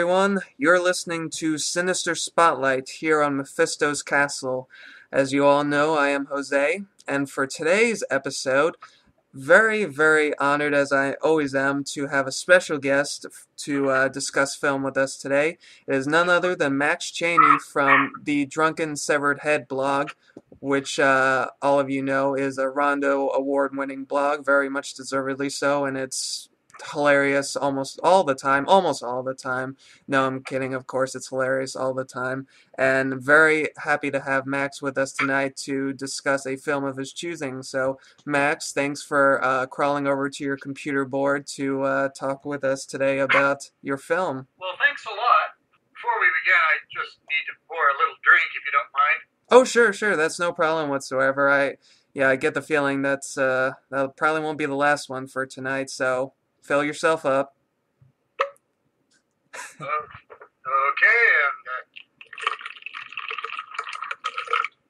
everyone. You're listening to Sinister Spotlight here on Mephisto's Castle. As you all know, I am Jose, and for today's episode, very, very honored as I always am to have a special guest to discuss film with us today. It is none other than Max Cheney from the Drunken Severed Head blog, which all of you know is a Rondo award-winning blog, very much deservedly so, and it's hilarious almost all the time. No, I'm kidding, of course it's hilarious all the time. And very happy to have Max with us tonight to discuss a film of his choosing. So Max, thanks for crawling over to your computer board to talk with us today about your film. Well, thanks a lot. Before we begin, I just need to pour a little drink, if you don't mind. Oh, sure, that's no problem whatsoever. I get the feeling that probably won't be the last one for tonight, so fill yourself up. Okay, and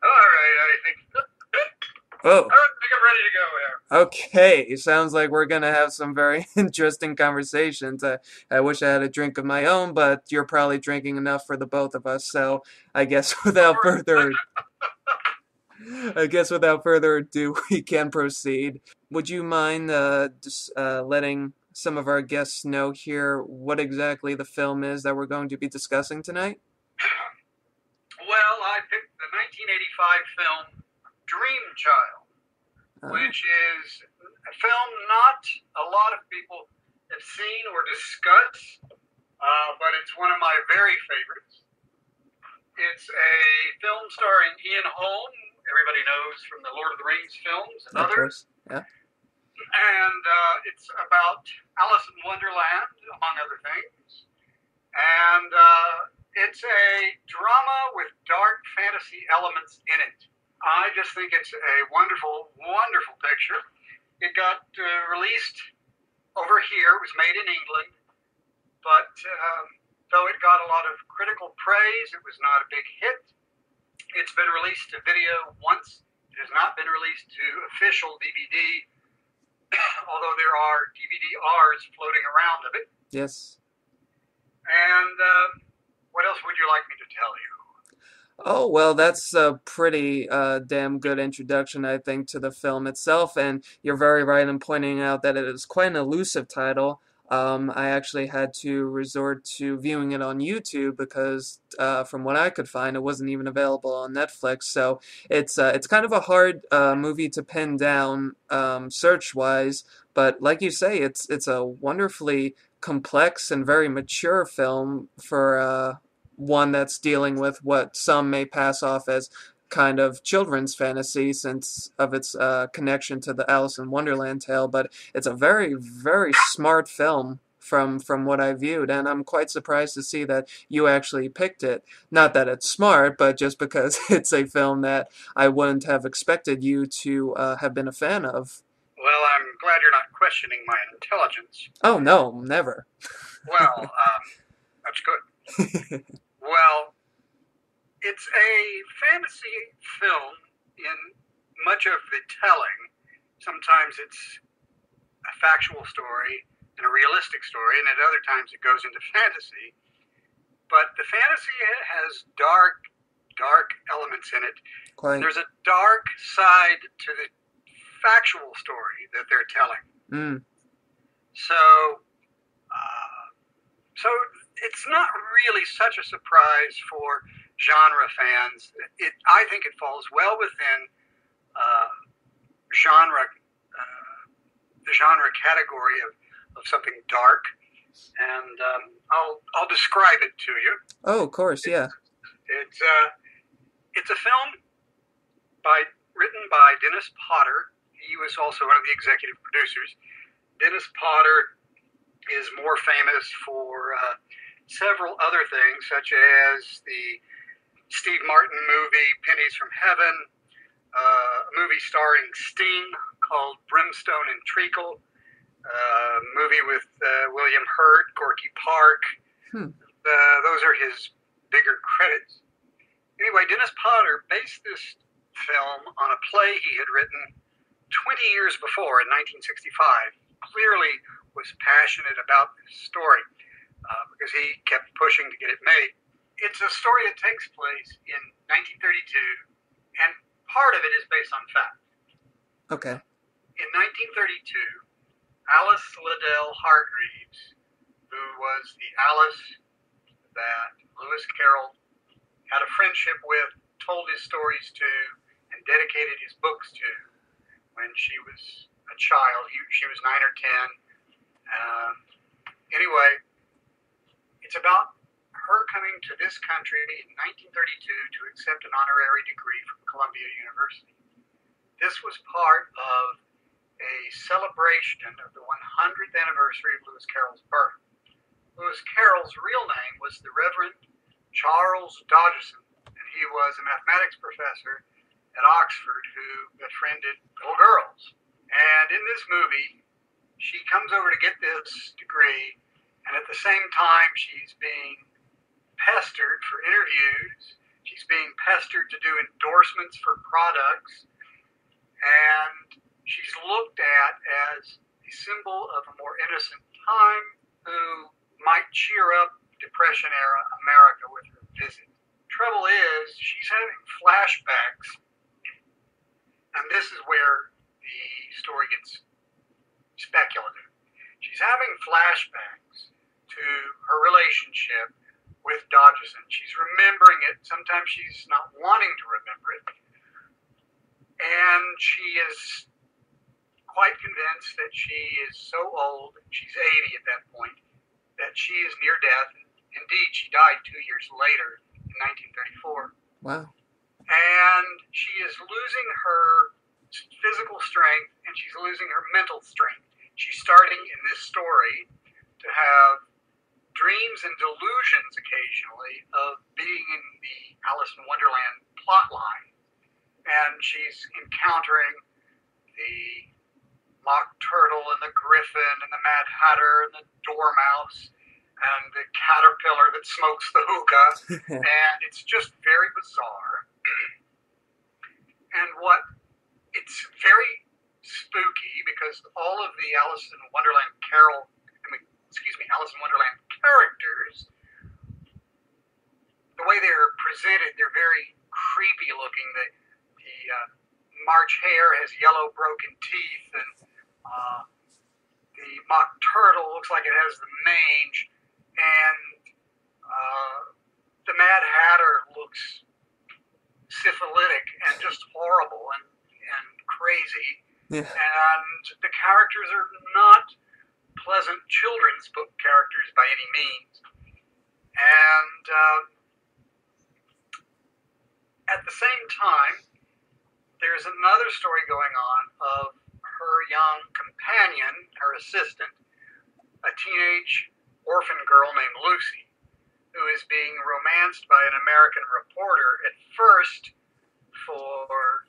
all right, I think Oh, I'm ready to go here. okay. Sounds like we're gonna have some very interesting conversations. I wish I had a drink of my own, but you're probably drinking enough for the both of us. So I guess without further ado, we can proceed. Would you mind just letting some of our guests know here what exactly the film is that we're going to be discussing tonight? Well, I picked the 1985 film Dreamchild, which is a film not a lot of people have seen or discussed, but it's one of my very favorites. It's a film starring Ian Holm, everybody knows from the Lord of the Rings films and Of others. course, yeah. And it's about Alice in Wonderland, among other things. And it's a drama with dark fantasy elements in it. I just think it's a wonderful, wonderful picture. It got released over here. It was made in England. But though it got a lot of critical praise, it was not a big hit. It's been released to video once. It has not been released to official DVD, although there are DVD-Rs floating around of it. Yes. And what else would you like me to tell you? Oh, well, that's a pretty damn good introduction, I think, to the film itself, and you're very right in pointing out that it is quite an elusive title. I actually had to resort to viewing it on YouTube because, from what I could find, it wasn't even available on Netflix. So it's kind of a hard movie to pin down search-wise. But like you say, it's a wonderfully complex and very mature film for one that's dealing with what some may pass off as kind of children's fantasy since of its connection to the Alice in Wonderland tale, but it's a very, very smart film from what I viewed, and I'm quite surprised to see that you actually picked it. Not that it's smart, but just because it's a film that I wouldn't have expected you to have been a fan of. Well, I'm glad you're not questioning my intelligence. Oh, no, never. Well, that's good. Well, it's a fantasy film in much of the telling. Sometimes it's a factual story and a realistic story, and at other times it goes into fantasy. But the fantasy has dark elements in it. Quite. There's a dark side to the factual story that they're telling. Mm. So it's not really such a surprise for genre fans. I think it falls well within the genre category of something dark, and I'll describe it to you. Oh, of course, yeah. It's a film written by Dennis Potter. He was also one of the executive producers. Dennis Potter is more famous for several other things, such as the Steve Martin movie Pennies from Heaven, a movie starring Sting called Brimstone and Treacle, a movie with William Hurt, Gorky Park. Those are his bigger credits. Anyway, Dennis Potter based this film on a play he had written 20 years before in 1965. Clearly was passionate about this story. because he kept pushing to get it made. It's a story that takes place in 1932, and part of it is based on fact. Okay. In 1932, Alice Liddell Hargreaves, who was the Alice that Lewis Carroll had a friendship with, told his stories to, and dedicated his books to when she was a child. She was 9 or 10. Anyway, it's about her coming to this country in 1932 to accept an honorary degree from Columbia University. This was part of a celebration of the 100th anniversary of Lewis Carroll's birth. Lewis Carroll's real name was the Reverend Charles Dodgson, and he was a mathematics professor at Oxford who befriended little girls. And in this movie, she comes over to get this degree, and at the same time, she's being pestered for interviews. She's being pestered to do endorsements for products, and she's looked at as a symbol of a more innocent time who might cheer up Depression-era America with her visit. Trouble is, she's having flashbacks, and this is where the story gets speculative. She's having flashbacks to her relationship with Dodgson. She's remembering it. Sometimes she's not wanting to remember it. And she is quite convinced that she is so old, she's 80 at that point, that she is near death. Indeed, she died 2 years later in 1934. Wow. And she is losing her physical strength, and she's losing her mental strength. She's starting in this story to have dreams and delusions occasionally of being in the Alice in Wonderland plotline. And she's encountering the Mock Turtle and the Griffin and the Mad Hatter and the Dormouse and the caterpillar that smokes the hookah. And it's just very bizarre. And it's very spooky because all of the Alice in Wonderland characters, the way they're presented, they're very creepy looking. The March Hare has yellow broken teeth, and the Mock Turtle looks like it has the mange, and the Mad Hatter looks syphilitic and just horrible and crazy. Yeah. And the characters are not pleasant children's book characters by any means. And at the same time, there's another story going on of her young companion, her assistant, a teenage orphan girl named Lucy, who is being romanced by an American reporter at first for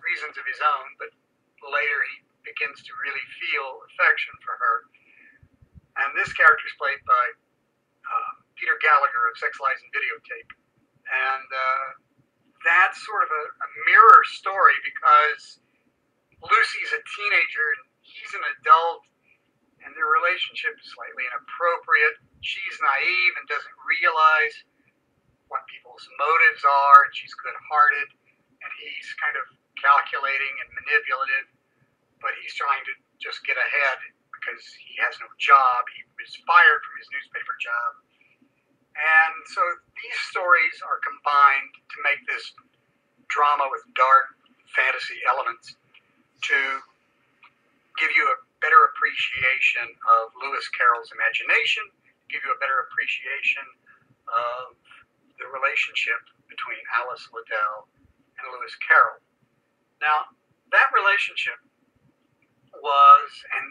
reasons of his own, but later he begins to really feel affection for her. And this character is played by Peter Gallagher of Sex, Lies, and Videotape. And that's sort of a mirror story because Lucy's a teenager and he's an adult, and their relationship is slightly inappropriate. She's naive and doesn't realize what people's motives are, and she's good-hearted, and he's kind of calculating and manipulative, but he's trying to just get ahead because he has no job. He was fired from his newspaper job. And so these stories are combined to make this drama with dark fantasy elements to give you a better appreciation of Lewis Carroll's imagination, give you a better appreciation of the relationship between Alice Liddell and Lewis Carroll. Now, that relationship was and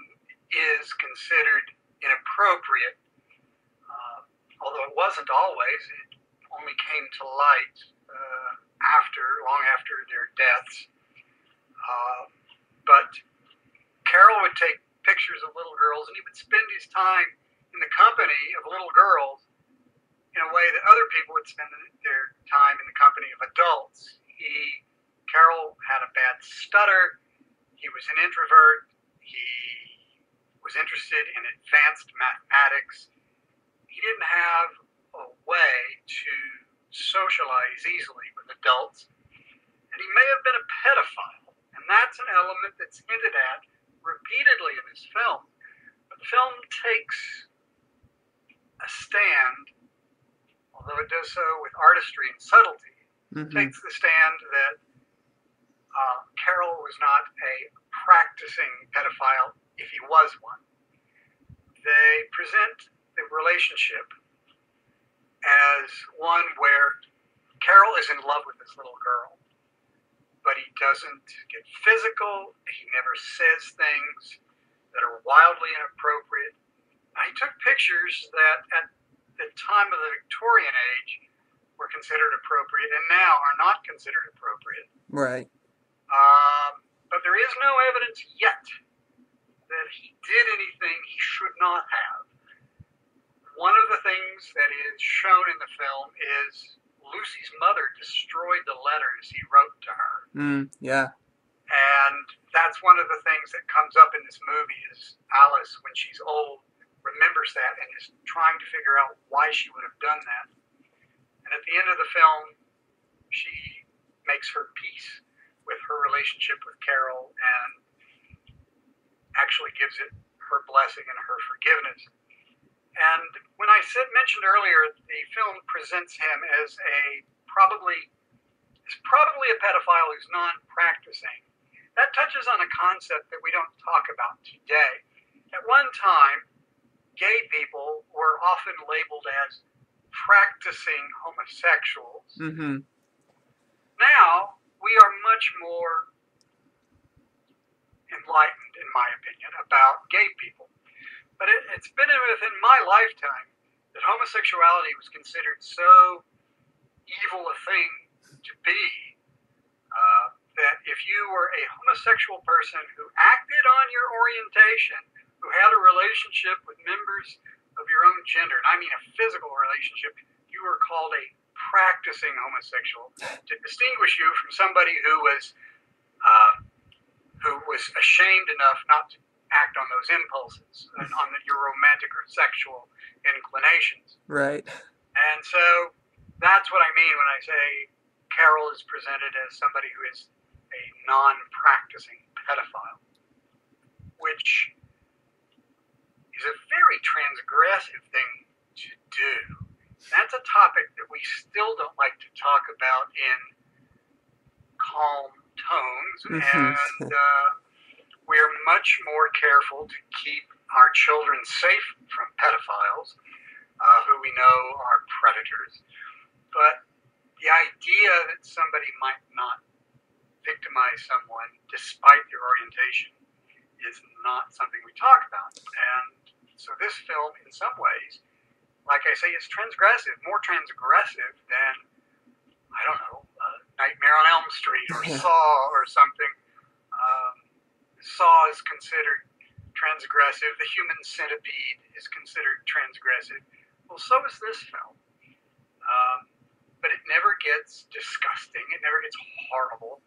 is considered inappropriate, although it wasn't always. It only came to light long after their deaths. But Carroll would take pictures of little girls, and he would spend his time in the company of little girls in a way that other people would spend their time in the company of adults. Carroll had a bad stutter. He was an introvert. He was interested in advanced mathematics. he didn't have a way to socialize easily with adults, and he may have been a pedophile. And that's an element that's hinted at repeatedly in this film. But the film takes a stand, although it does so with artistry and subtlety, Mm-hmm. takes the stand that Carroll was not a practicing pedophile if he was one. They present the relationship as one where Carroll is in love with this little girl, but he doesn't get physical. He never says things that are wildly inappropriate. Now, he took pictures that at the time of the Victorian age were considered appropriate and now are not considered appropriate. Right. But there is no evidence yet that he did anything he should not have. One of the things that is shown in the film is Lucy's mother destroyed the letters he wrote to her. Yeah. And that's one of the things that comes up in this movie is Alice, when she's old, remembers that and is trying to figure out why she would have done that. And at the end of the film, she makes her peace with her relationship with Carroll and actually gives it her blessing and her forgiveness. And when I mentioned earlier, the film presents him as probably a pedophile who's non-practicing. That touches on a concept that we don't talk about today. At one time, gay people were often labeled as practicing homosexuals. Mm-hmm. Now, we are much more enlightened, in my opinion, about gay people. But it's been within my lifetime that homosexuality was considered so evil a thing to be that if you were a homosexual person who acted on your orientation, who had a relationship with members of your own gender, and I mean a physical relationship, you were called a practicing homosexual to distinguish you from somebody who was ashamed enough not to act on those impulses and on your romantic or sexual inclinations. Right. And so that's what I mean when I say Carroll is presented as somebody who is a non-practicing pedophile, which is a very transgressive thing to do. That's a topic that we still don't like to talk about in calm tones, and we're much more careful to keep our children safe from pedophiles, who we know are predators. But the idea that somebody might not victimize someone despite their orientation is not something we talk about. And so this film, in some ways, like I say, is transgressive, more transgressive than, I don't know, Nightmare on Elm Street or Saw or something. Saw is considered transgressive. The Human Centipede is considered transgressive. Well, so is this film. But it never gets disgusting. It never gets horrible.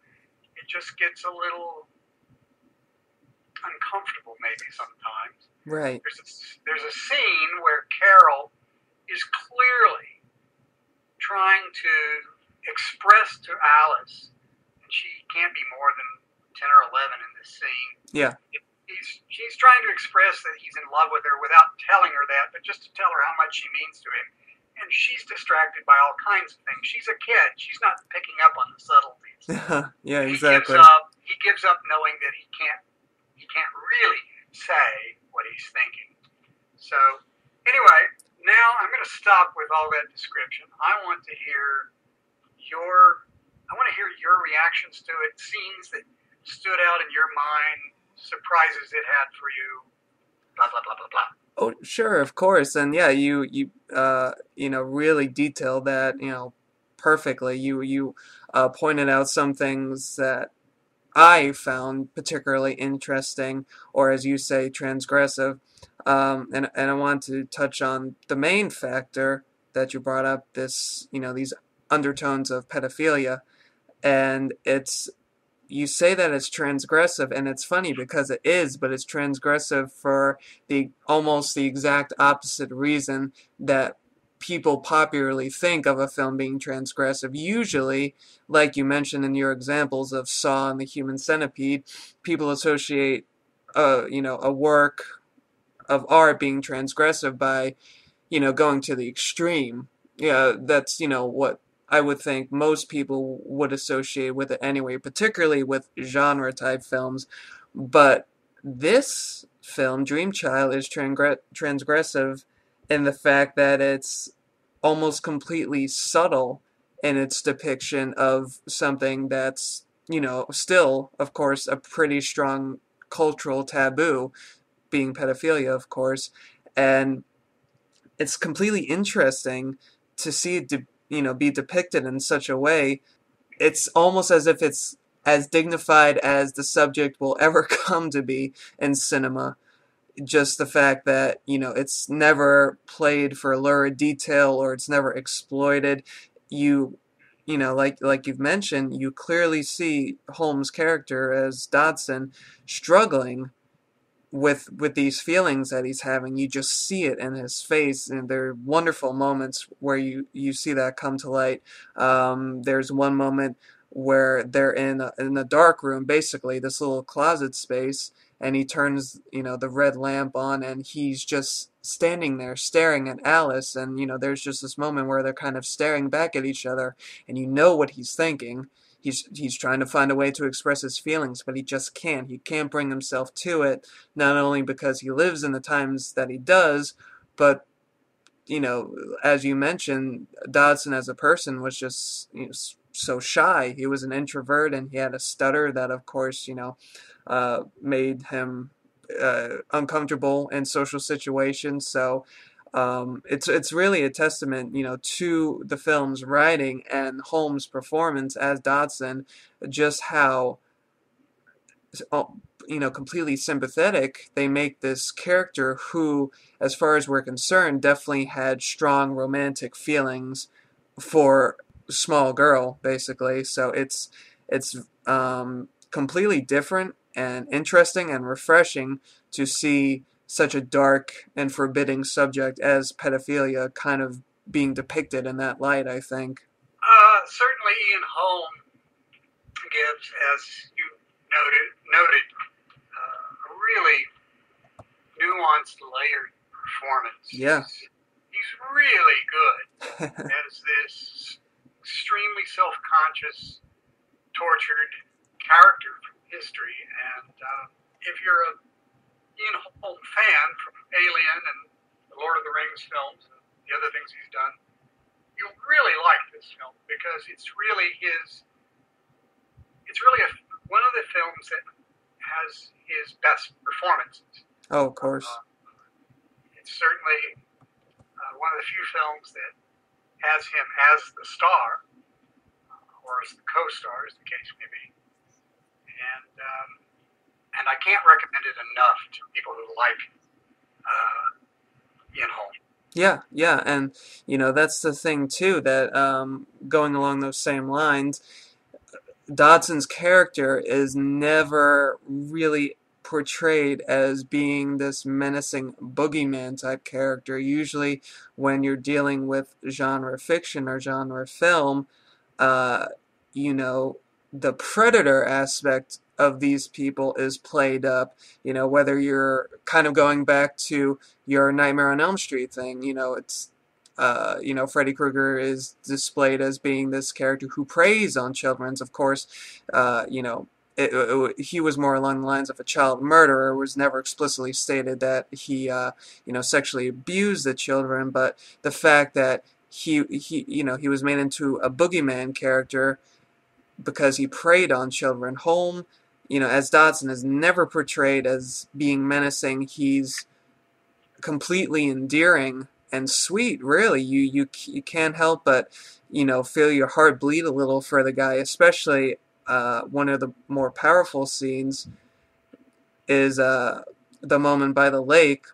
It just gets a little uncomfortable maybe sometimes. Right. There's a scene where Carroll is clearly trying to express to Alice, and she can't be more than 10 or 11 in this scene. Yeah. She's trying to express that he's in love with her without telling her that, but just to tell her how much she means to him. And she's distracted by all kinds of things. She's a kid. She's not picking up on the subtleties. Yeah, exactly. He gives up knowing that he can't really say what he's thinking. So, anyway, now I'm going to stop with all that description. I want to hear your reactions to it, scenes that stood out in your mind, surprises it had for you, blah, blah, blah, blah, blah. Oh, sure, of course. And yeah, you really detailed that, perfectly. You pointed out some things that I found particularly interesting, or as you say, transgressive. And I want to touch on the main factor that you brought up, these undertones of pedophilia. And it's you say that it's transgressive, and it's funny because it is, but it's transgressive for the almost the exact opposite reason that people popularly think of a film being transgressive. Usually, like you mentioned in your examples of Saw and the Human Centipede, people associate a work of art being transgressive by going to the extreme. Yeah, that's, what I would think most people would associate with it anyway, particularly with genre type films. But this film, Dreamchild, is transgressive in the fact that it's almost completely subtle in its depiction of something that's, still, of course, a pretty strong cultural taboo, being pedophilia, of course. And it's completely interesting to see it be depicted in such a way. It's almost as if it's as dignified as the subject will ever come to be in cinema. Just the fact that it's never played for lurid detail, or it's never exploited. You you know like like you've mentioned, you clearly see Holmes' character as Dodson struggling with these feelings that he's having. You just see it in his face, and there are wonderful moments where you see that come to light. There's one moment where they're in a dark room, basically this little closet space, and he turns the red lamp on, and he's just standing there staring at Alice, and there's just this moment where they're kind of staring back at each other, and you know what he's thinking. He's trying to find a way to express his feelings, but he just can't. He can't bring himself to it, not only because he lives in the times that he does, but as you mentioned, Dodson as a person was just so shy. He was an introvert, and he had a stutter that, of course, made him uncomfortable in social situations. So it's really a testament, to the film's writing and Holmes' performance as Dodson, just how uh, completely sympathetic they make this character who, as far as we're concerned, definitely had strong romantic feelings for a small girl, basically. So it's completely different and interesting and refreshing to see such a dark and forbidding subject as pedophilia kind of being depicted in that light, I think. Certainly, Ian Holm gives, as you noted, a really nuanced, layered performance. Yeah. He's really good as this extremely self-conscious, tortured character from history. And if you're a Ian Holm fan from Alien and the Lord of the Rings films and the other things he's done, you really like this film because it's really his. It's really one of the films that has his best performances. Oh, of course. It's certainly one of the few films that has him as the star, or as the co-star, as the case may be. And I can't recommend it enough to people who like Ian Holm. Yeah, and that's the thing too, that going along those same lines, Dodson's character is never really portrayed as being this menacing boogeyman type character. Usually, when you're dealing with genre fiction or genre film, uh, you know, the predator aspect of these people is played up. Whether you're kind of going back to your Nightmare on Elm Street thing, it's Freddy Krueger is displayed as being this character who preys on children. Of course, he was more along the lines of a child murderer. It was never explicitly stated that he, sexually abused the children, but the fact that he was made into a boogeyman character because he preyed on children. Holm, as Dodson, is never portrayed as being menacing. He's completely endearing and sweet, really. You can't help but feel your heart bleed a little for the guy. Especially one of the more powerful scenes is the moment by the lake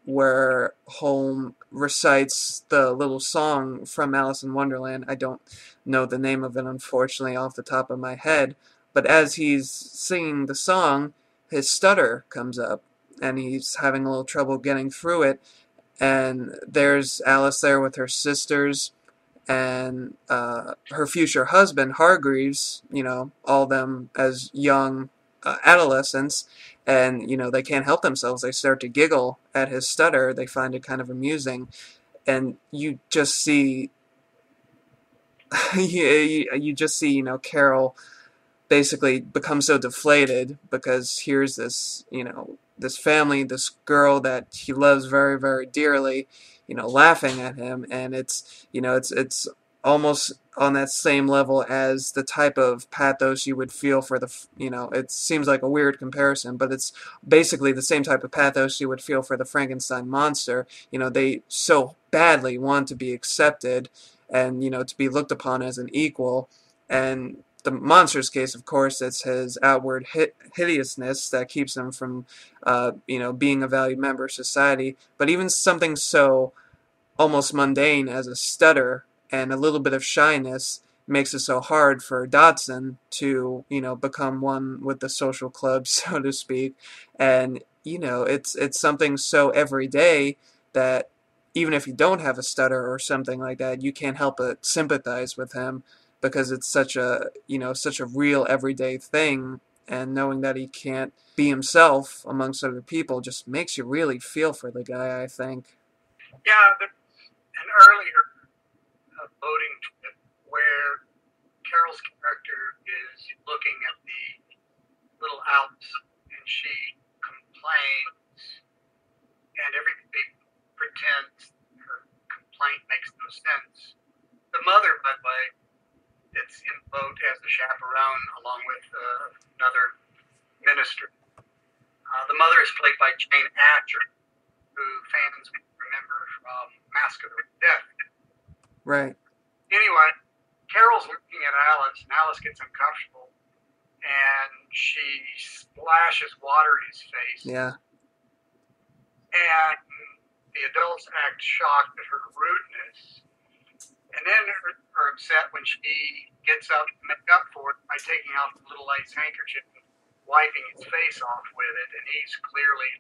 where Holm recites the little song from Alice in Wonderland. I don't know the name of it, unfortunately, off the top of my head, But as he's singing the song, his stutter comes up, and he's having a little trouble getting through it. And there's Alice there with her sisters and her future husband, Hargreaves, all them as young adolescents, and, they can't help themselves. They start to giggle at his stutter. They find it kind of amusing. And you just see, you just see, Carol basically becomes so deflated because here's this, this family, this girl that he loves very, very dearly, laughing at him, and it's almost on that same level as the type of pathos you would feel for it seems like a weird comparison, but it's basically the same type of pathos you would feel for the Frankenstein monster. They so badly want to be accepted and, to be looked upon as an equal, and the monster's case, of course, it's his outward hideousness that keeps him from, being a valued member of society. But even something so almost mundane as a stutter and a little bit of shyness makes it so hard for Dodson to, become one with the social club, so to speak. And, it's something so everyday that even if you don't have a stutter or something like that, you can't help but sympathize with him because it's such a real everyday thing, and knowing that he can't be himself amongst other people just makes you really feel for the guy, I think. Yeah, there's an earlier voting trip where Carol's character is looking at the little Alps and she complains, and everybody pretends her complaint makes no sense. The mother, by the way, it's in the boat as the chaperone along with another minister. The mother is played by Jane Atcher, who fans remember from Mask of the Death. Right. Anyway, Carol's looking at Alice, and Alice gets uncomfortable, and she splashes water in his face. Yeah. And the adults act shocked at her rudeness, and then are upset when she gets up to make up for it by taking off the little lace handkerchief and wiping his face off with it, and he's clearly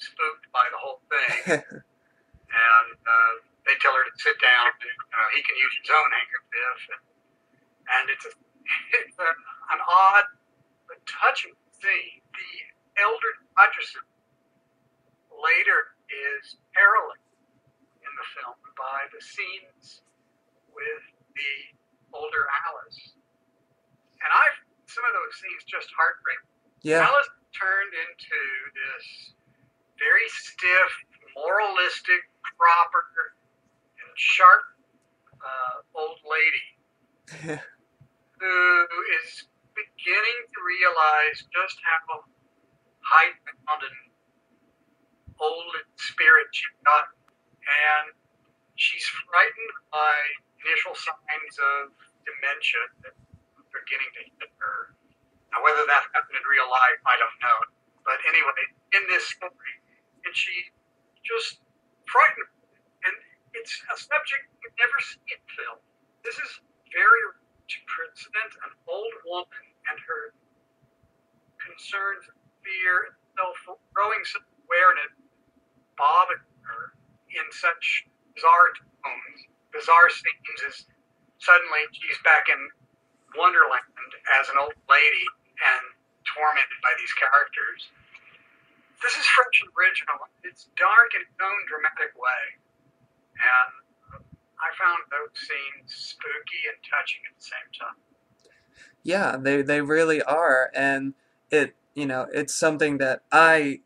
spooked by the whole thing. And they tell her to sit down, and he can use his own handkerchief, and it's an odd but touching scene. The elder Dodgerson later is heralded in the film by the scenes with the older Alice. And some of those scenes just heartbreaking. Yeah. Alice turned into this very stiff, moralistic, proper, and sharp old lady who is beginning to realize just how hidebound and old in spirit she got. And she's frightened by initial signs of dementia that are beginning to hit her. Now, whether that happened in real life, I don't know. But anyway, in this story, and she just frightened. And it's a subject you never see in film. This is very to present an old woman and her concerns, fear, growing self-awareness, bothering her in such bizarre tones, bizarre scenes as suddenly she's back in Wonderland as an old lady and tormented by these characters. This is fresh and original. It's dark in its own dramatic way. And I found those scenes spooky and touching at the same time. Yeah, they really are, and it's something that I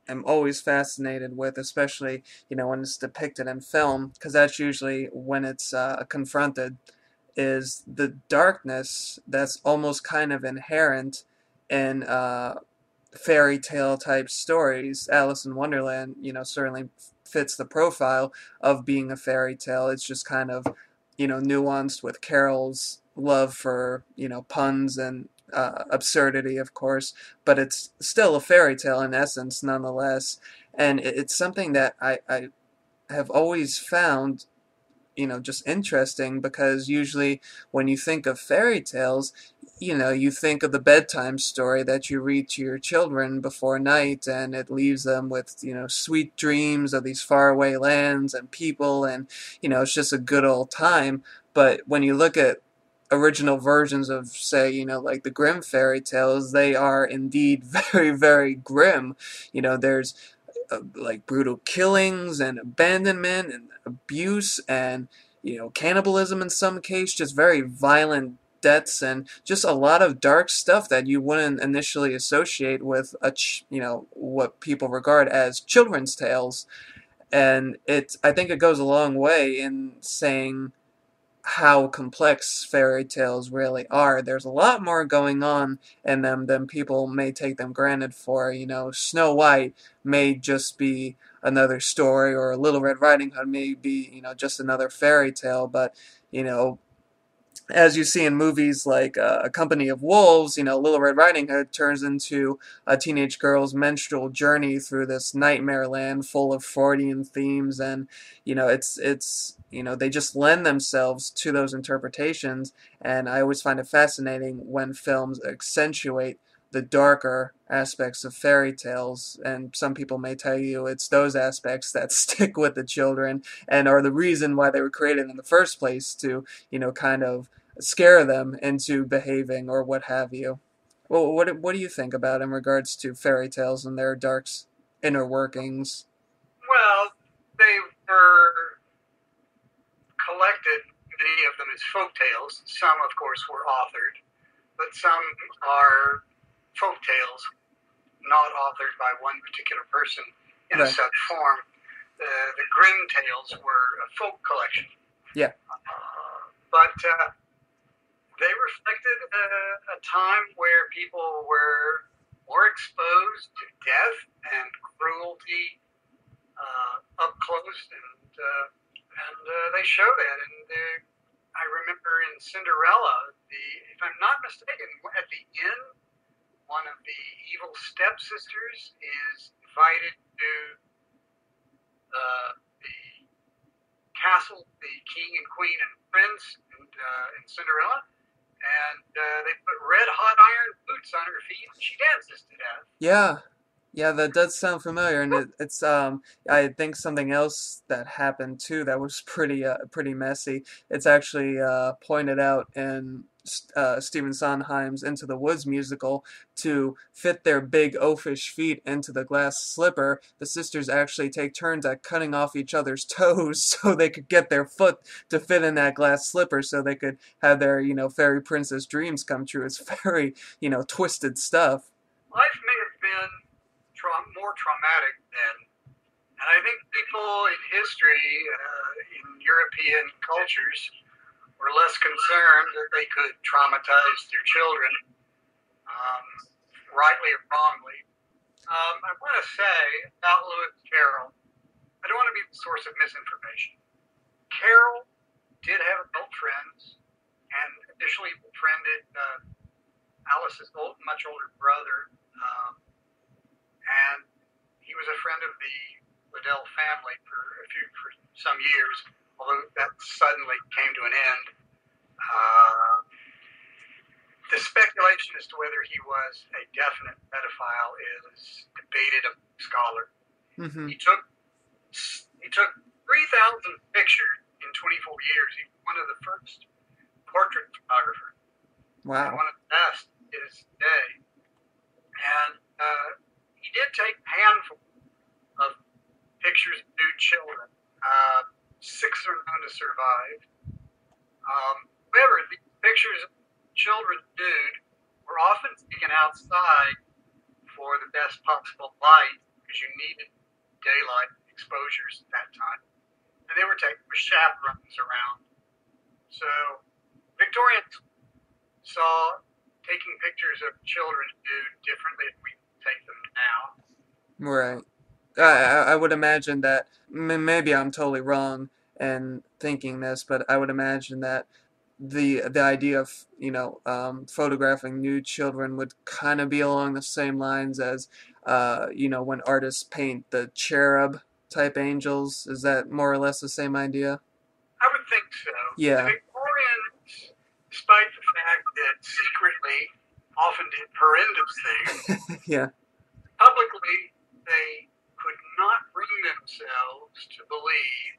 am always fascinated with, especially when it's depicted in film, because that's usually when it's confronted, is the darkness that's almost kind of inherent in fairy tale type stories. Alice in Wonderland, certainly fits the profile of being a fairy tale. It's just kind of, nuanced with Carol's love for, puns and absurdity, of course, but it's still a fairy tale in essence, nonetheless. And it's something that I have always found, just interesting, because usually when you think of fairy tales, you think of the bedtime story that you read to your children before night, and it leaves them with, sweet dreams of these faraway lands and people, and, it's just a good old time. But when you look at original versions of, say, like the Grimm fairy tales, they are indeed very, very grim. There's like brutal killings and abandonment and abuse and cannibalism in some case, just very violent deaths and just a lot of dark stuff that you wouldn't initially associate with what people regard as children's tales. And I think it goes a long way in saying how complex fairy tales really are. There's a lot more going on in them than people may take them granted for. Snow White may just be another story, or Little Red Riding Hood may be, just another fairy tale, but, you know, as you see in movies like A Company of Wolves, Little Red Riding Hood turns into a teenage girl's menstrual journey through this nightmare land full of Freudian themes, and they just lend themselves to those interpretations. And I always find it fascinating when films accentuate the darker aspects of fairy tales, and some people may tell you it's those aspects that stick with the children and are the reason why they were created in the first place, to kind of scare them into behaving or what have you. Well, what do you think about in regards to fairy tales and their dark inner workings? Well, they were collected, many of them as folk tales. Some, of course, were authored, but some are folk tales not authored by one particular person in a Right. set form. The Grimm tales were a folk collection, Yeah. but they reflected a time where people were more exposed to death and cruelty up close, and they show that. And I remember in Cinderella, if I'm not mistaken, at the end, one of the evil stepsisters is invited to the castle, the king and queen and prince, and in Cinderella, and they put red hot iron boots on her feet, and she dances to death. Yeah. Yeah, that does sound familiar, and it's I think something else that happened too that was pretty messy. It's actually pointed out in Stephen Sondheim's Into the Woods musical. To fit their big oafish feet into the glass slipper, the sisters actually take turns at cutting off each other's toes so they could get their foot to fit in that glass slipper, so they could have their fairy princess dreams come true. It's very twisted stuff. Life may have been more traumatic then. And I think people in history, in European cultures, were less concerned that they could traumatize their children, um, rightly or wrongly. I want to say about Lewis Carroll, I don't want to be the source of misinformation. Carroll did have adult friends, and additionally befriended Alice's much older brother, and he was a friend of the Liddell family for some years, although that suddenly came to an end. The speculation as to whether he was a definite pedophile is debated among scholars. Hmm. He took 3,000 pictures in 24 years. He was one of the first portrait photographers, and Wow. one of the best in his day. And he did take a handful of pictures of nude children. 6 are known to survive. However, these pictures of children nude were often taken outside for the best possible light, because you needed daylight exposures at that time. And they were taken with chaperones around. So Victorians saw taking pictures of children nude differently than we take them now. Right. I would imagine that maybe I'm totally wrong in thinking this, but I would imagine that the idea of photographing nude children would kind of be along the same lines as when artists paint the cherub type angels. Is that more or less the same idea? I would think so. The Yeah. Victorians, despite the fact that secretly often did horrendous things. Yeah. Publicly, they could not bring themselves to believe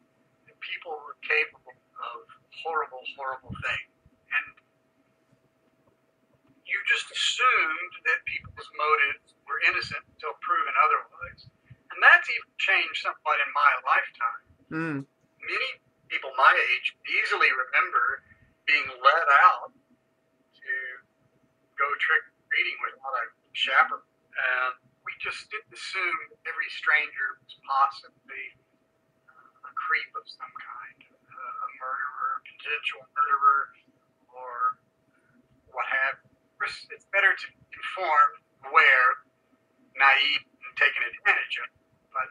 that people were capable of horrible, horrible things. And you just assumed that people's motives were innocent until proven otherwise. And that's even changed somewhat in my lifetime. Mm. Many people my age easily remember being let out to go trick-or-treating without a chaperone. And we just didn't assume every stranger was possibly a creep of some kind, a murderer, potential murderer, or what have you. It's better to be informed, aware, naive, and taken advantage of. But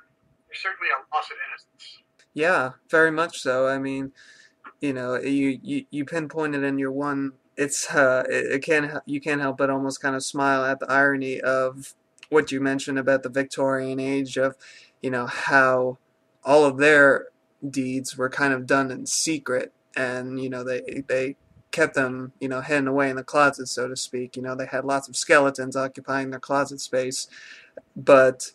there's certainly a loss of innocence. Yeah, very much so. I mean, you pinpointed in your one. It can't you can't help but almost kind of smile at the irony of what you mentioned about the Victorian age of, how all of their deeds were kind of done in secret, and they kept them hidden away in the closet, so to speak. They had lots of skeletons occupying their closet space, but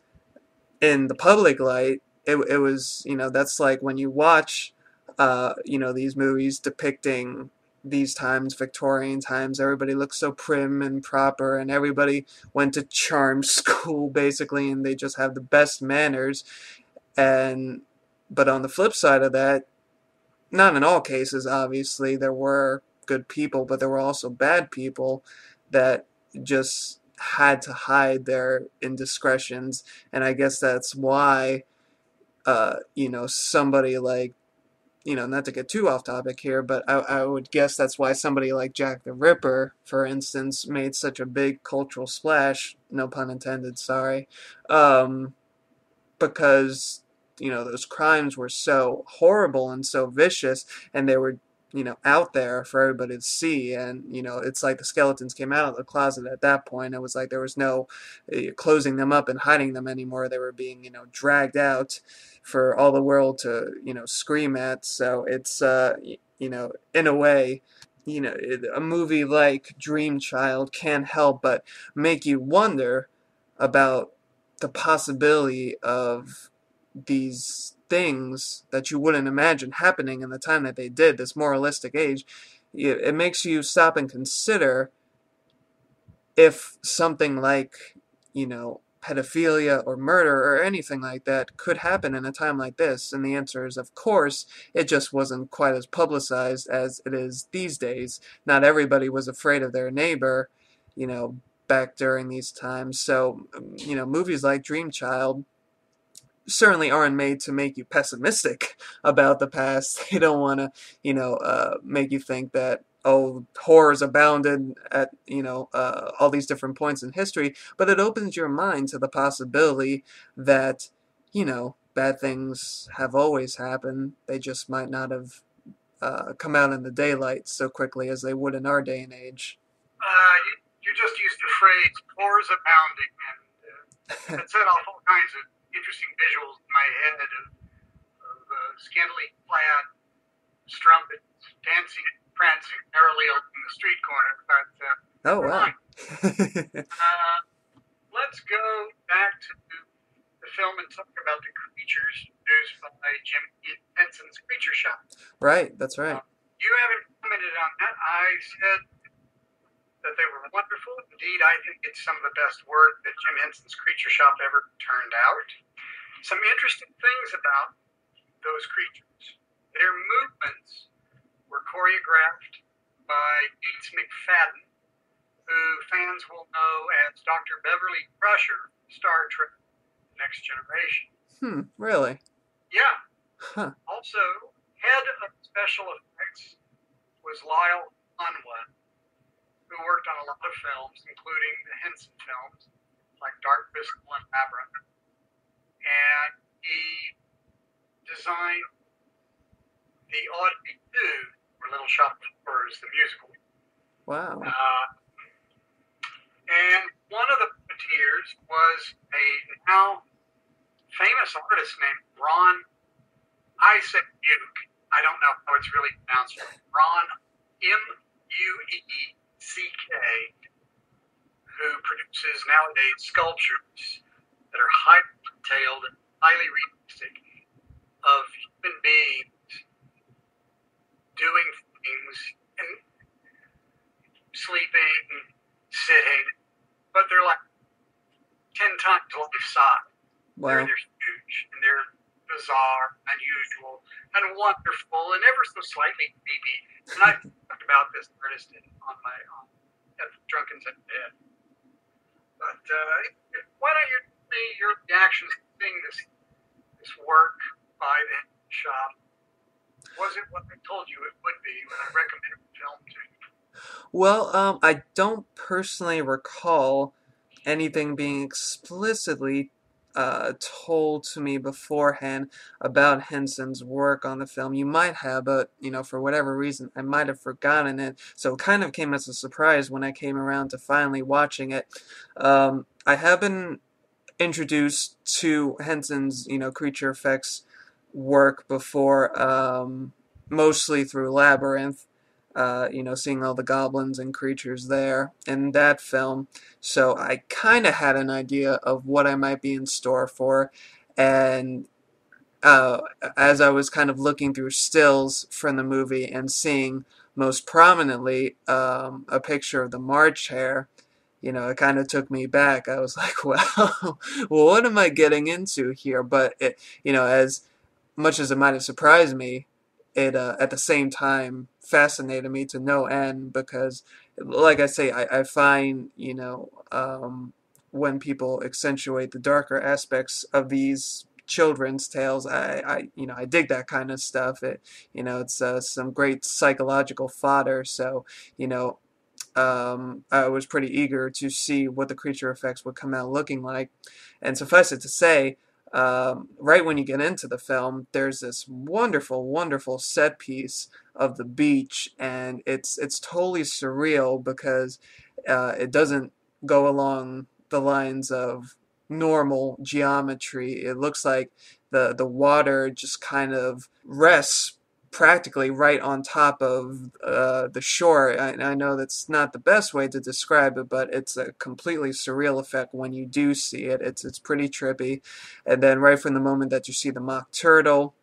in the public light, it was, that's like when you watch, these movies depicting these times, Victorian times, everybody looks so prim and proper, and everybody went to charm school, basically, and they just have the best manners. And, but on the flip side of that, not in all cases, obviously, there were good people, but there were also bad people that just had to hide their indiscretions. And I guess that's why, somebody like, not to get too off topic here, but I would guess that's why somebody like Jack the Ripper, for instance, made such a big cultural splash, no pun intended, sorry, because those crimes were so horrible and so vicious, and they were out there for everybody to see. And it's like the skeletons came out of the closet at that point. It was like there was no closing them up and hiding them anymore. They were being dragged out for all the world to scream at. So it's in a way, a movie like Dreamchild can't help but make you wonder about the possibility of these things that you wouldn't imagine happening in the time that they did, this moralistic age. It makes you stop and consider if something like, pedophilia or murder or anything like that could happen in a time like this. And the answer is, of course, it just wasn't quite as publicized as it is these days. Not everybody was afraid of their neighbor, back during these times. So, movies like Dreamchild certainly aren't made to make you pessimistic about the past. They don't want to, make you think that, oh, horrors abounded at, all these different points in history, but it opens your mind to the possibility that, bad things have always happened. They just might not have come out in the daylight so quickly as they would in our day and age. You just used the phrase "pores abounding," and it set off all kinds of interesting visuals in my head of scantily clad strumpets dancing, prancing merrily along the street corner. But Oh, never wow. mind. Let's go back to the film and talk about the creatures produced by Jim Henson's Creature Shop. Right, that's right. You haven't commented on that. I said that they were wonderful. Indeed, I think it's some of the best work that Jim Henson's Creature Shop ever turned out. Some interesting things about those creatures. Their movements were choreographed by Gates McFadden, who fans will know as Dr. Beverly Crusher, Star Trek Next Generation. Really? Yeah. Huh. Also, head of special effects was Lyle Conway, who worked on a lot of films, including the Henson films, like Dark Crystal and Labyrinth. And he designed the Odyssey 2, or Little Shop of Horrors, the musical. Wow. And one of the puppeteers was a now famous artist named Ron Isaac-Buke. I don't know how it's really pronounced. Ron M-U-E CK, who produces nowadays sculptures that are highly detailed and highly realistic of human beings doing things and sleeping, sitting, but they're like 10 times life size. They're Wow. huge and they're bizarre, unusual, and wonderful, and ever so slightly creepy. And I talked about this artist on my at Drunken's at Bed. But why don't you tell me your reactions to seeing this work by the shop? Was it what I told you it would be when I recommended the film to you? Well, I don't personally recall anything being explicitly told to me beforehand about Henson's work on the film. You might have, but for whatever reason, I might have forgotten it. So it kind of came as a surprise when I came around to finally watching it. I have been introduced to Henson's, creature effects work before, mostly through Labyrinth. Seeing all the goblins and creatures there in that film. So I kind of had an idea of what I might be in store for. And uh, as I was kind of looking through stills from the movie and seeing most prominently a picture of the March Hare, it kind of took me back. I was like, well, well, what am I getting into here? But as much as it might have surprised me, it at the same time fascinated me to no end because, like I say, I find when people accentuate the darker aspects of these children's tales, I dig that kind of stuff. It's some great psychological fodder. So you know I was pretty eager to see what the creature effects would come out looking like. And suffice it to say, right when you get into the film, there's this wonderful, wonderful set piece of the beach, and it's totally surreal because it doesn't go along the lines of normal geometry. It looks like the water just kind of rests practically right on top of the shore. I know that's not the best way to describe it, but it's a completely surreal effect when you do see it. It's pretty trippy. And then right from the moment that you see the mock turtle,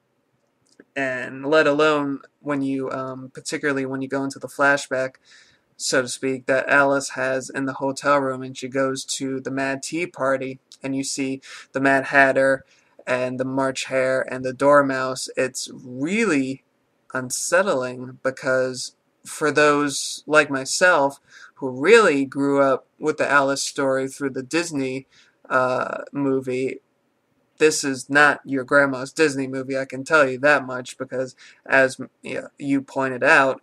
and let alone when you, particularly when you go into the flashback, so to speak, that Alice has in the hotel room, and she goes to the Mad Tea Party, and you see the Mad Hatter and the March Hare and the Dormouse. It's really unsettling because for those like myself who really grew up with the Alice story through the Disney movie, this is not your grandma's Disney movie. I can tell you that much because, as you pointed out,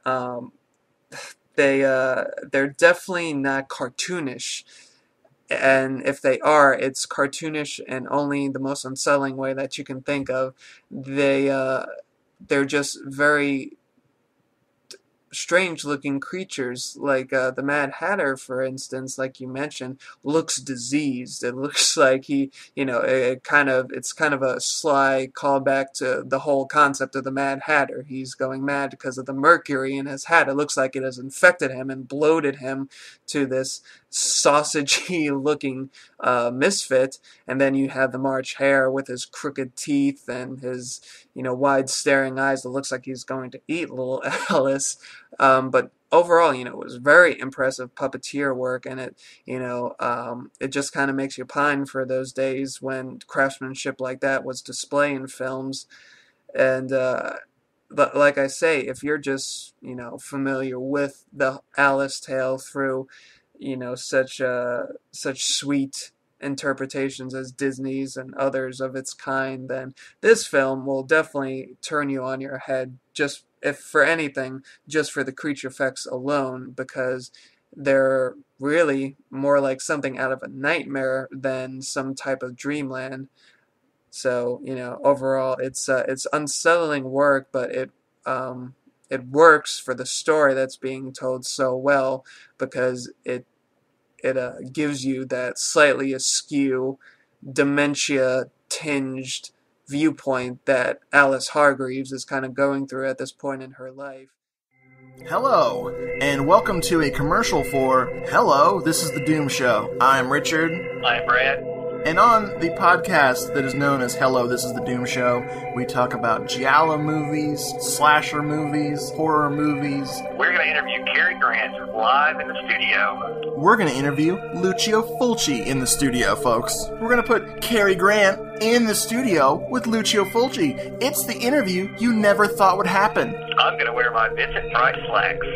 they're definitely not cartoonish, and if they are, it's cartoonish in only the most unsettling way that you can think of. They're just very strange looking creatures, like the Mad Hatter, for instance, like you mentioned, looks diseased. It looks like it's kind of a sly callback to the whole concept of the Mad Hatter. He's going mad because of the mercury in his hat. It looks like it has infected him and bloated him to this sausagey looking misfit. And then you have the March Hare with his crooked teeth and his wide staring eyes. It looks like he's going to eat little Alice. But overall, it was very impressive puppeteer work, and it just kind of makes you pine for those days when craftsmanship like that was displayed in films. And but like I say, if you're just familiar with the Alice tale through such sweet interpretations as Disney's and others of its kind, then this film will definitely turn you on your head, just if for anything, just for the creature effects alone, because they're really more like something out of a nightmare than some type of dreamland. So, overall, it's unsettling work, but it works for the story that's being told so well because it gives you that slightly askew, dementia tinged viewpoint that Alice Hargreaves is kind of going through at this point in her life. Hello, and welcome to a commercial for Hello, This is the Doom Show. I'm Richard. I'm Brad. And on the podcast that is known as Hello, This is the Doom Show, we talk about giallo movies, slasher movies, horror movies. We're going to interview Cary Grant live in the studio. We're going to interview Lucio Fulci in the studio, folks. We're going to put Cary Grant in the studio with Lucio Fulci. It's the interview you never thought would happen. I'm going to wear my Vincent Price slacks.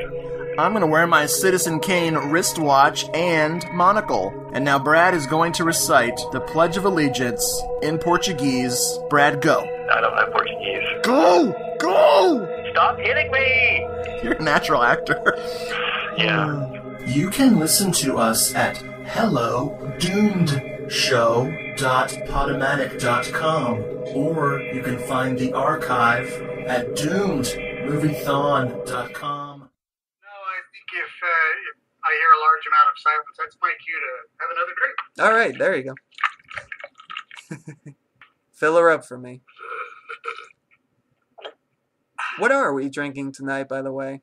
I'm going to wear my Citizen Kane wristwatch and monocle. And now Brad is going to recite the Pledge of Allegiance in Portuguese. Brad, go. I don't know Portuguese. Go! Go! Stop hitting me! You're a natural actor. Yeah. You can listen to us at hellodoomedshow.podomatic.com, or you can find the archive at doomedmoviethon.com. If I hear a large amount of silence, that's my cue to have another drink. All right, there you go. Fill her up for me. What are we drinking tonight, by the way?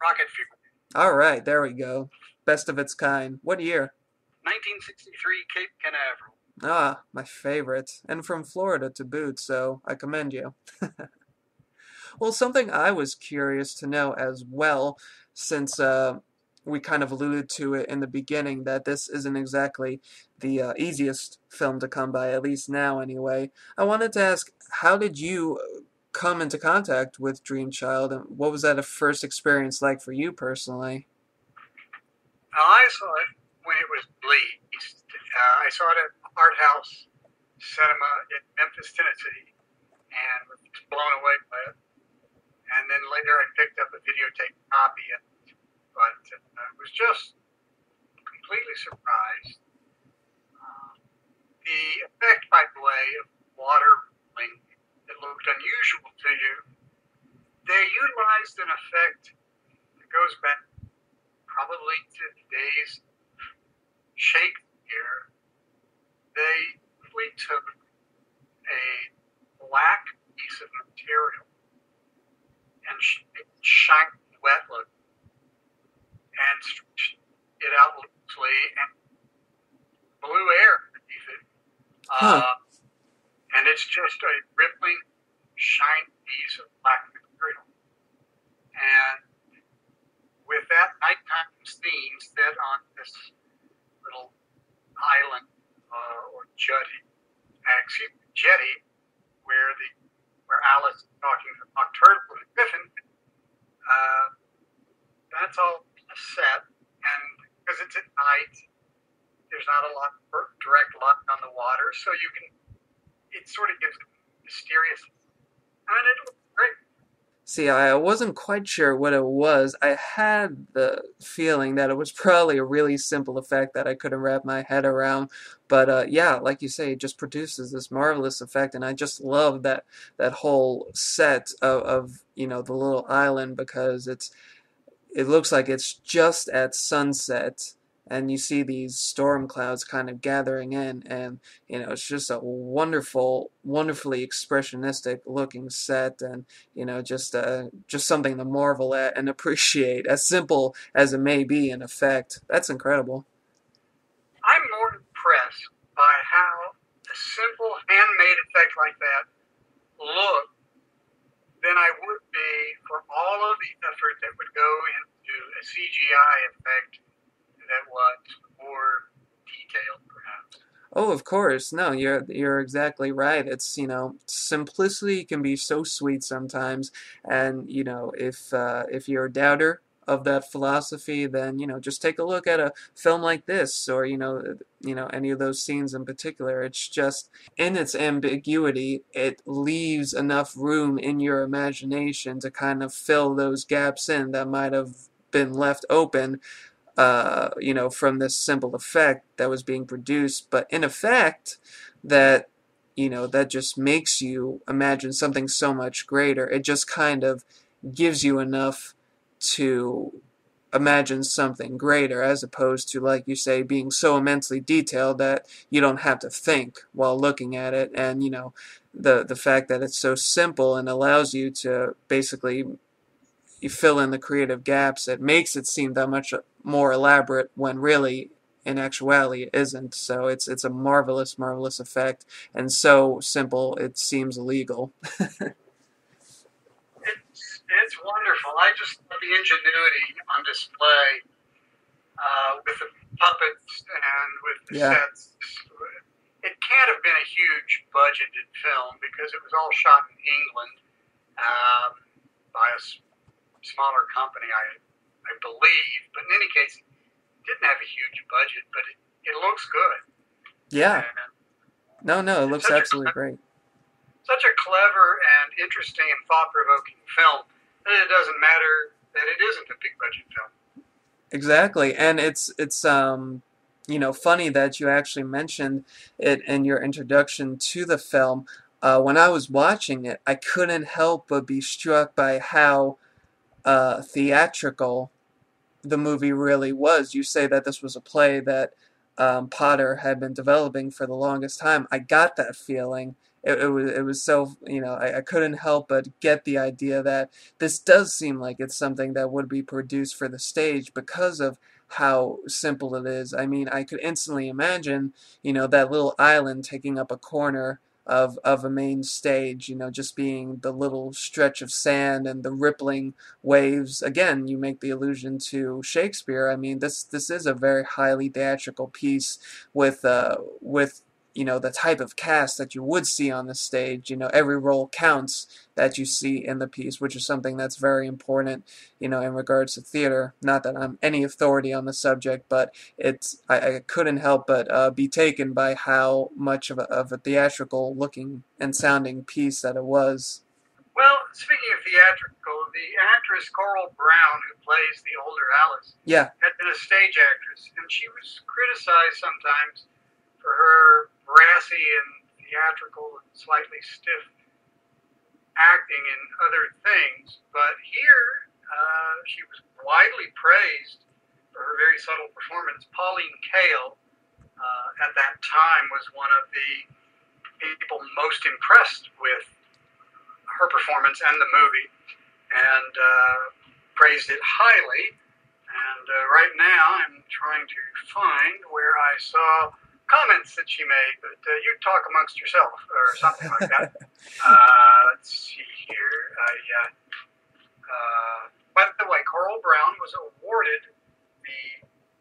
Rocket Fuel. All right, there we go. Best of its kind. What year? 1963 Cape Canaveral. Ah, my favorite. And from Florida to boot, so I commend you. Well, something I was curious to know as well, since we kind of alluded to it in the beginning, that this isn't exactly the easiest film to come by, at least now anyway. I wanted to ask, how did you come into contact with Dreamchild, and what was that a first experience like for you personally? Now, I saw it when it was released. I saw it at Art House Cinema in Memphis, Tennessee, and was blown away by it. And then later I picked up a videotape copy of it, but was just completely surprised. The effect, by the way, of water rolling that looked unusual to you, they utilized an effect that goes back probably to the days of Shakespeare. They simply took a black piece of material and shined wet look and stretched it out loosely and blew air beneath it. And it's just a rippling, shiny piece of black material. And with that nighttime scene set on this little island or jetty, where Alice is talking to Nocturnal and Griffin, that's all set. And because it's at night, there's not a lot of direct light on the water, so it sort of gives it mysterious, and it looks great. See, I wasn't quite sure what it was. I had the feeling that it was probably a really simple effect that I couldn't wrap my head around. But yeah, like you say, it just produces this marvelous effect, and I just love that whole set of the little island, because it looks like it's just at sunset, and you see these storm clouds kind of gathering in, and it's just a wonderfully expressionistic looking set, and just something to marvel at and appreciate, as simple as it may be in effect. That's incredible. I'm more impressed by how a simple handmade effect like that looked than I would be for all of the effort that would go into a CGI effect that was more detailed, perhaps. Oh, of course. No, you're exactly right. It's, simplicity can be so sweet sometimes, and if you're a doubter of that philosophy, then just take a look at a film like this, or any of those scenes in particular. It's just, in its ambiguity, it leaves enough room in your imagination to kind of fill those gaps in that might have been left open from this simple effect that was being produced, but in effect that that just makes you imagine something so much greater. It just kind of gives you enough to imagine something greater, as opposed to, like you say, being so immensely detailed that you don't have to think while looking at it. And the fact that it's so simple and allows you to basically you fill in the creative gaps, it makes it seem that much more elaborate when really in actuality it isn't. So it's a marvelous, marvelous effect, and so simple it seems illegal. It's wonderful. I just love the ingenuity on display with the puppets and with the Yeah. sets. It can't have been a huge budgeted film because it was all shot in England um, by a smaller company, I believe. But in any case, it didn't have a huge budget, but it looks good. Yeah. And No, no, it it's looks absolutely great. such a clever and interesting and thought-provoking film that it doesn't matter that it isn't a big budget film. Exactly, and it's funny that you actually mentioned it in your introduction to the film. When I was watching it, I couldn't help but be struck by how theatrical the movie really was. You say that this was a play that Potter had been developing for the longest time. I got that feeling. It was so, I couldn't help but get the idea that this does seem like it's something that would be produced for the stage because of how simple it is. I mean, I could instantly imagine, that little island taking up a corner of a main stage, just being the little stretch of sand and the rippling waves. Again, you make the allusion to Shakespeare. I mean, this is a very highly theatrical piece with the type of cast that you would see on the stage. Every role counts that you see in the piece, which is something that's very important, in regards to theater. Not that I'm any authority on the subject, but I couldn't help but be taken by how much of a theatrical looking and sounding piece that it was. Well, speaking of theatrical, the actress Coral Brown, who plays the older Alice, Yeah, had been a stage actress, and she was criticized sometimes for her brassy and theatrical and slightly stiff acting in other things. But here, she was widely praised for her very subtle performance. Pauline Kael, at that time, was one of the people most impressed with her performance and the movie, and praised it highly. And right now, I'm trying to find where I saw comments that she made, but you talk amongst yourself or something like that. Let's see here. By the way, Coral Brown was awarded the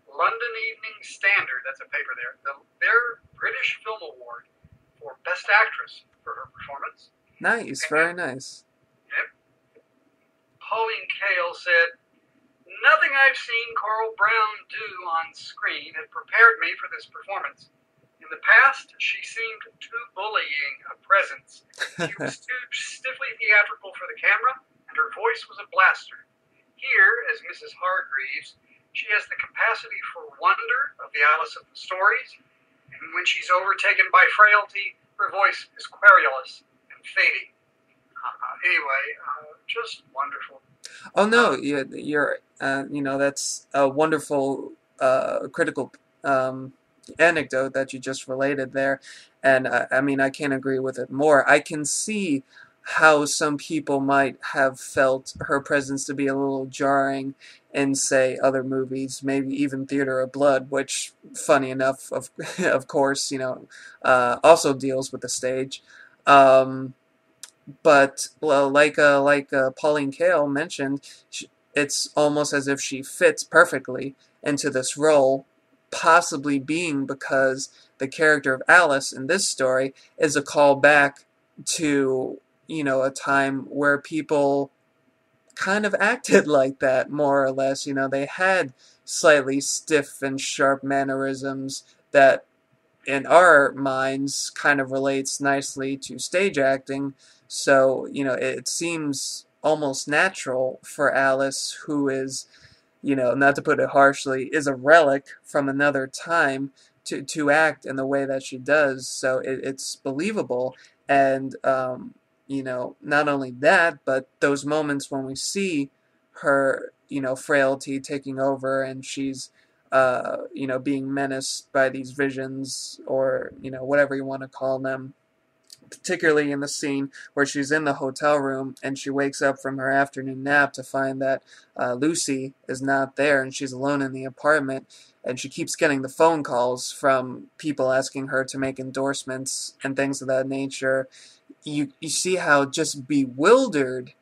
London Evening Standard, that's a paper there, their British Film Award for Best Actress for her performance. nice, very nice. Yep. Pauline Kael said, "Nothing I've seen Coral Brown do on screen had prepared me for this performance. In the past, she seemed too bullying a presence. She was too stiffly theatrical for the camera, and her voice was a blaster. Here, as Mrs. Hargreaves, she has the capacity for wonder of the Alice of the stories, and when she's overtaken by frailty, her voice is querulous and fading." Anyway, just wonderful. Oh no, that's a wonderful critical anecdote that you just related there, and I mean I can't agree with it more. I can see how some people might have felt her presence to be a little jarring in, say, other movies, maybe even Theater of Blood, which, funny enough, of course, also deals with the stage. Um, but well, like Pauline Kael mentioned, it's almost as if she fits perfectly into this role, possibly being because the character of Alice in this story is a callback to a time where people kind of acted like that, more or less. They had slightly stiff and sharp mannerisms that in our minds kind of relates nicely to stage acting. So, it seems almost natural for Alice, who is, not to put it harshly, is a relic from another time to act in the way that she does. So it's believable. And, not only that, but those moments when we see her, frailty taking over and she's being menaced by these visions or, whatever you want to call them. particularly in the scene where she's in the hotel room and she wakes up from her afternoon nap to find that Lucy is not there and she's alone in the apartment, and she keeps getting the phone calls from people asking her to make endorsements and things of that nature. You see how just bewildered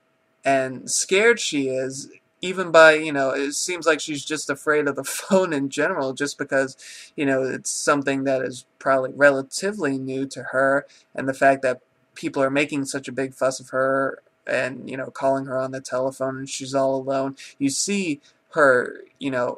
and scared she is, even by, it seems like she's just afraid of the phone in general, just because, it's something that is probably relatively new to her, and the fact that people are making such a big fuss of her and, calling her on the telephone and she's all alone. You see her,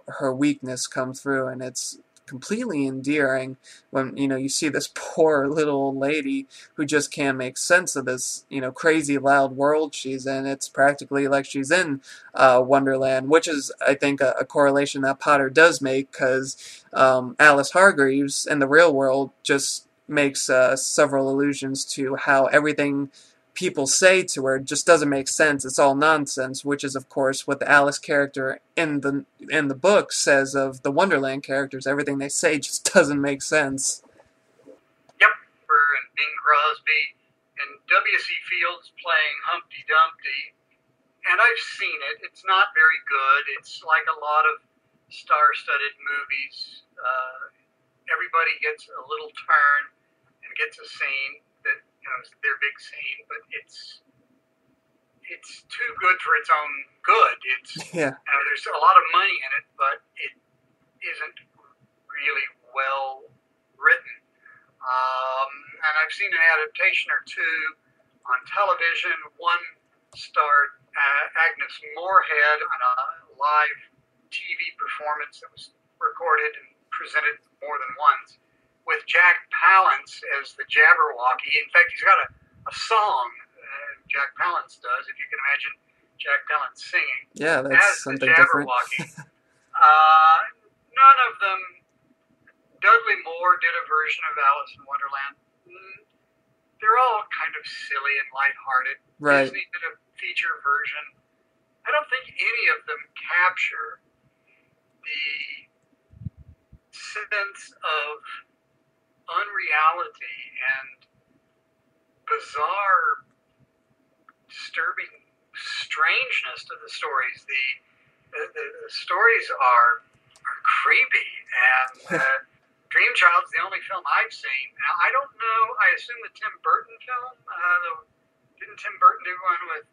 her weakness come through, and it's completely endearing when, you see this poor little old lady who just can't make sense of this, crazy loud world she's in. It's practically like she's in Wonderland, which is, I think, a correlation that Potter does make, because Alice Hargreaves in the real world just makes several allusions to how everything people say to her just doesn't make sense. It's all nonsense, which is, of course, what the Alice character in the book says of the Wonderland characters. Everything they say just doesn't make sense. Yep, and Bing Crosby and W.C. Fields playing Humpty Dumpty, and I've seen it. It's not very good. It's like a lot of star-studded movies. Everybody gets a little turn and gets a scene that, is their big scene, but it's too good for its own good. It's there's a lot of money in it, but it isn't really well written. And I've seen an adaptation or two on television. One starred Agnes Moorehead on a live TV performance that was recorded and presented more than once, with Jack Palance as the Jabberwocky. In fact, he's got a song, Jack Palance does, if you can imagine Jack Palance singing. Yeah, that's as something the Jabberwocky. None of them. Dudley Moore did a version of Alice in Wonderland. They're all kind of silly and lighthearted. Right. Disney did a feature version. I don't think any of them capture the sense of unreality and bizarre, disturbing strangeness to the stories. The stories are creepy, and Dreamchild's the only film I've seen. Now, I don't know, I assume the Tim Burton film, didn't Tim Burton do one with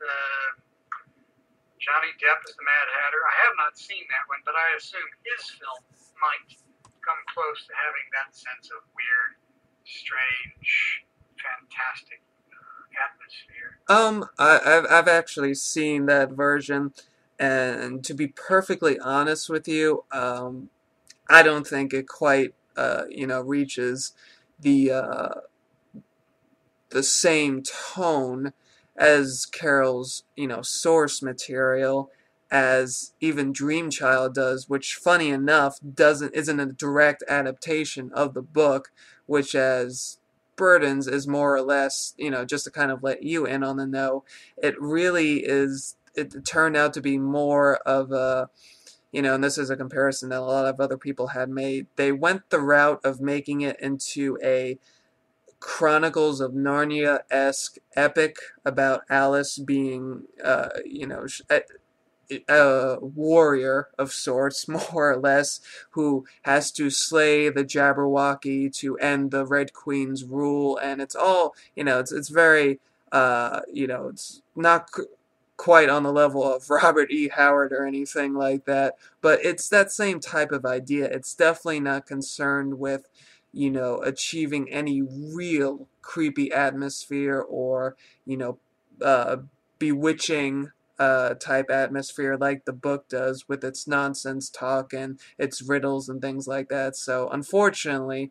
Johnny Depp as the Mad Hatter? I have not seen that one, but I assume his film might come close to having that sense of weird, strange, fantastic atmosphere. I've actually seen that version, and to be perfectly honest with you, I don't think it quite reaches the same tone as Carol's source material as even Dreamchild does, which, funny enough, isn't a direct adaptation of the book, which, as Burton's, is more or less, just to kind of let you in on the know, it really is. It turned out to be more of a, and this is a comparison that a lot of other people had made. They went the route of making it into a Chronicles of Narnia-esque epic about Alice being, a warrior of sorts, more or less, who has to slay the Jabberwocky to end the Red Queen's rule, and it's all, it's very, it's not quite on the level of Robert E. Howard or anything like that, but it's that same type of idea. It's definitely not concerned with, achieving any real creepy atmosphere or, bewitching type atmosphere like the book does with its nonsense talk and its riddles and things like that. So unfortunately,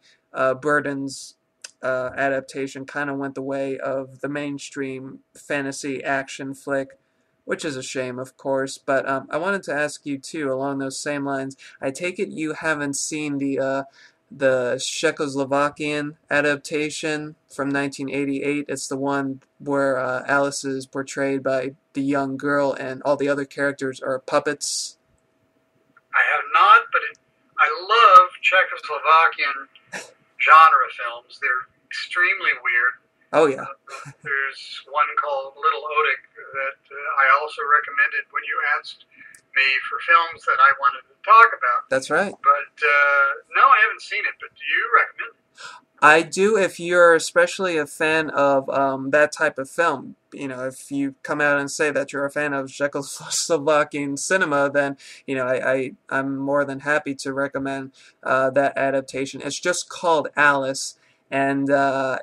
Burton's adaptation kind of went the way of the mainstream fantasy action flick, which is a shame, of course. But I wanted to ask you too, along those same lines. I take it you haven't seen the Czechoslovakian adaptation from 1988. It's the one where Alice is portrayed by the young girl and all the other characters are puppets. I have not, but I love Czechoslovakian genre films. They're extremely weird. Oh yeah, There's one called Little Otic that I also recommended when you asked me for films that I wanted to talk about. that's right. But no, I haven't seen it. But do you recommend it? I do if you're especially a fan of that type of film. You know, if you come out and say that you're a fan of Czechoslovakian cinema, then I'm more than happy to recommend that adaptation. It's just called Alice, and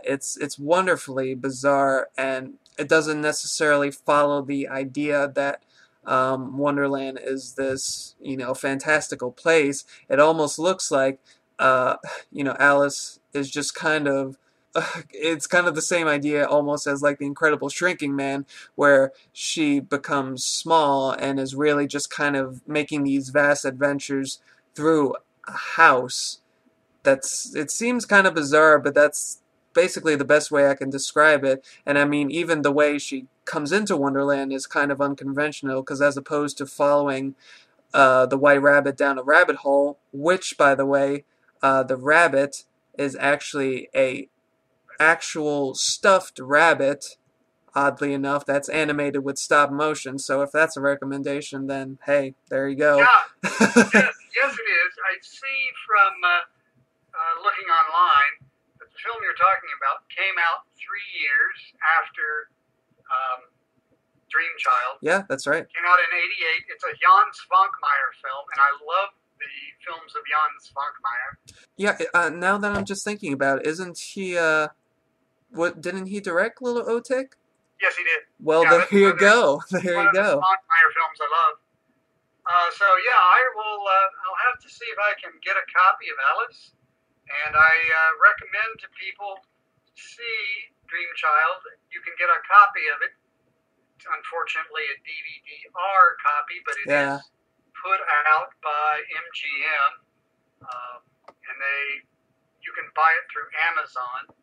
it's wonderfully bizarre, and it doesn't necessarily follow the idea that Wonderland is this fantastical place. It almost looks like uh, Alice is just kind of it's kind of the same idea almost as like the Incredible Shrinking Man, where she becomes small and is really just kind of making these vast adventures through a house. It seems kind of bizarre, but that's basically the best way I can describe it. And I mean, even the way she comes into Wonderland is kind of unconventional, because as opposed to following the White Rabbit down a rabbit hole, which, by the way, the rabbit is actually a actual stuffed rabbit, oddly enough, that's animated with stop motion. So if that's a recommendation, then hey, there you go. Yeah, yes, it is. I see from looking online that the film you're talking about came out 3 years after Dreamchild. Yeah, that's right. Came out in '88. It's a Jan Svankmajer film, and I love the films of Jan Svankmajer. Yeah, now that I'm just thinking about it, isn't he, what, didn't he direct Little Otik? Yes, he did. Well, Yeah, there you go. There one you of the go. Svankmajer films I love. So yeah, I will. I'll have to see if I can get a copy of Alice, and I recommend to people see Dreamchild. You can get a copy of it. It's unfortunately a DVD-R copy, but it Yeah. is put out by MGM, and you can buy it through Amazon.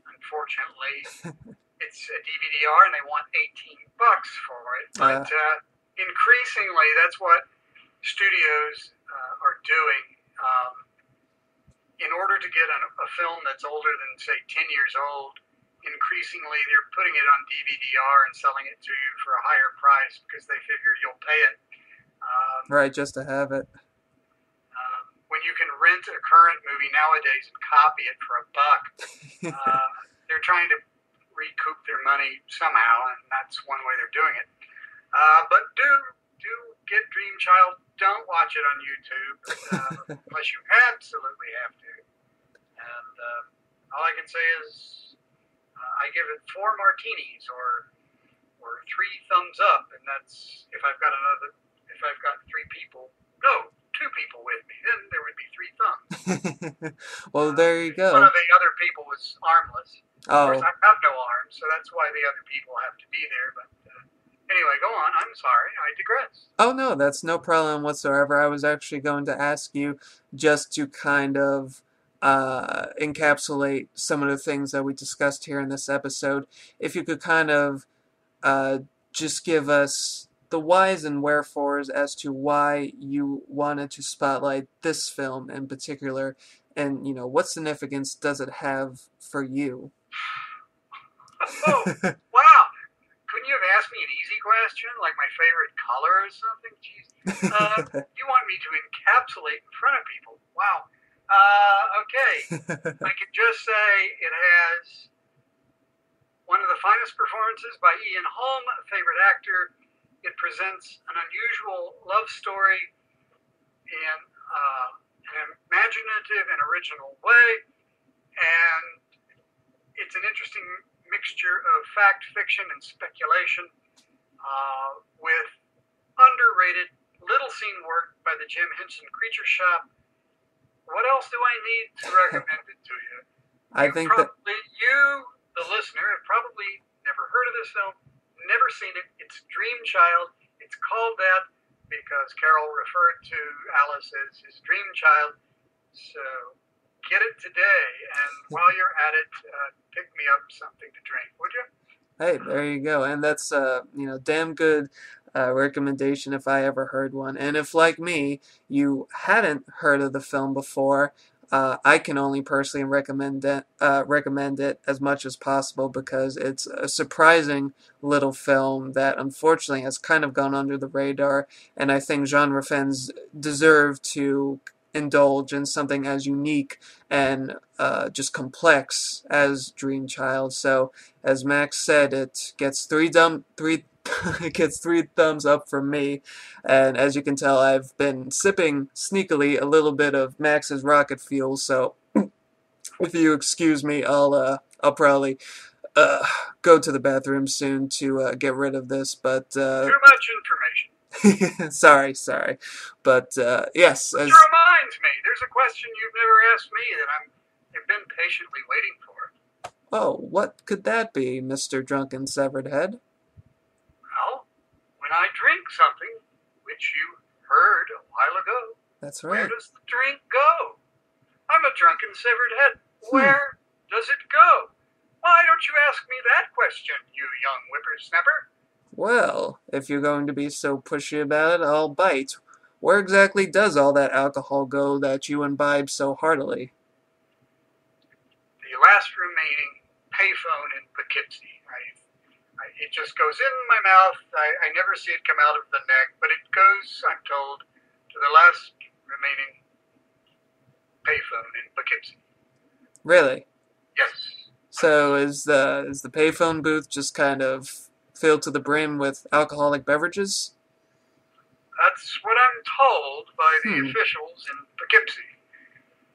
Unfortunately, it's a DVD-R, and they want $18 for it. But increasingly, that's what studios are doing. In order to get a film that's older than, say, 10 years old, increasingly they're putting it on DVD-R and selling it to you for a higher price because they figure you'll pay it. Right, just to have it. When you can rent a current movie nowadays and copy it for $1, they're trying to recoup their money somehow, and that's one way they're doing it. But do get Dreamchild. Don't watch it on YouTube unless you absolutely have to. And all I can say is I give it 4 martinis or 3 thumbs up, and that's if I've got 3 people. No, 2 people with me. Then there would be 3 thumbs. Well, there you go. One of the other people was armless. Of course, Oh, I have no arms, so that's why the other people have to be there. But anyway, go on. I'm sorry. I digress. oh no, that's no problem whatsoever. I was actually going to ask you just to kind of encapsulate some of the things that we discussed here in this episode. If you could kind of just give us the whys and wherefores as to why you wanted to spotlight this film in particular, and what significance does it have for you? Oh, wow. Couldn't you have asked me an easy question, like my favorite color or something? Jeez. You want me to encapsulate in front of people. Wow. Okay. I can just say it has one of the finest performances by Ian Holm, a favorite actor. It presents an unusual love story in an imaginative and original way, and it's an interesting mixture of fact, fiction, and speculation with underrated little-seen work by the Jim Henson Creature Shop. What else do I need to recommend it to you? I think that You, the listener, have probably never heard of this film, never seen it. It's Dreamchild. It's called that because Carol referred to Alice as his dream child. So get it today, and while you're at it, pick me up something to drink, would you? hey, there you go, and that's damn good recommendation if I ever heard one. And if, like me, you hadn't heard of the film before, I can only personally recommend it as much as possible because it's a surprising little film that unfortunately has kind of gone under the radar, and I think genre fans deserve to indulge in something as unique and just complex as Dreamchild. So, as Max said, it gets three it gets three thumbs up from me, and as you can tell, I've been sipping sneakily a little bit of Max's rocket fuel. So, if you excuse me, I'll probably go to the bathroom soon to get rid of this. But Too much information. sorry, but yes. Which reminds me, there's a question you've never asked me that I've been patiently waiting for. Oh, what could that be, Mr. Drunken Severed Head? Well, when I drink something, which you heard a while ago, That's where right. does the drink go? I'm a drunken severed head. Where does it go? Why don't you ask me that question, you young whippersnapper? Well, if you're going to be so pushy about it, I'll bite. Where exactly does all that alcohol go that you imbibe so heartily? The last remaining payphone in Poughkeepsie. It just goes in my mouth. I never see it come out of the neck, but it goes, I'm told, to the last remaining payphone in Poughkeepsie. Really? Yes. So is the payphone booth just kind of filled to the brim with alcoholic beverages? That's what I'm told by the officials in Poughkeepsie.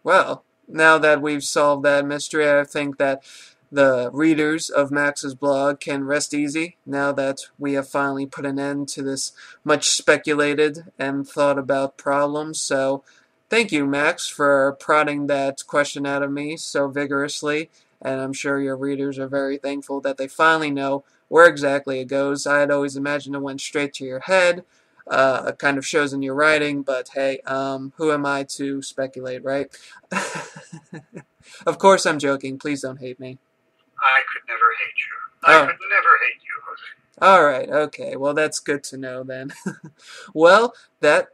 Well, now that we've solved that mystery, I think that the readers of Max's blog can rest easy now that we have finally put an end to this much speculated and thought about problem. So thank you, Max, for prodding that question out of me so vigorously, and I'm sure your readers are very thankful that they finally know where exactly it goes. I had always imagined it went straight to your head. It kind of shows in your writing, but hey, who am I to speculate, right? Of course I'm joking. Please don't hate me. I could never hate you. I could never hate you, Jose. Alright, okay. Well, that's good to know then. Well, that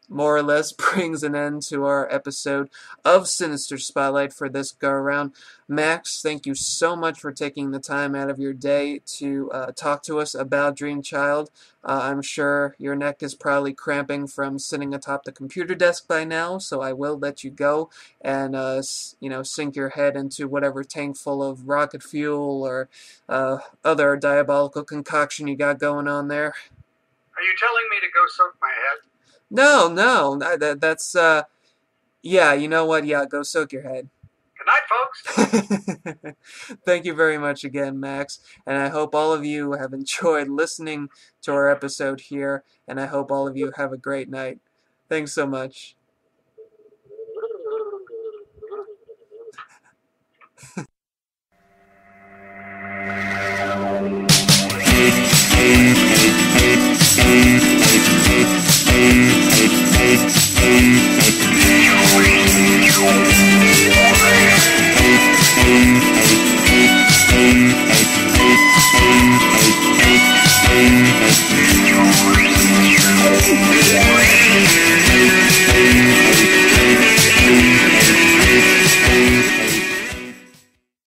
more or less brings an end to our episode of Sinister Spotlight for this go around. Max, thank you so much for taking the time out of your day to talk to us about Dreamchild. I'm sure your neck is probably cramping from sitting atop the computer desk by now, so I will let you go and sink your head into whatever tank full of rocket fuel or other diabolical concoction you got going on there. Are you telling me to go soak my head? No, that's, yeah, you know what? Yeah, go soak your head. Good night, folks. Thank you very much again, Max, and I hope all of you have enjoyed listening to our episode here, and I hope all of you have a great night. Thanks so much.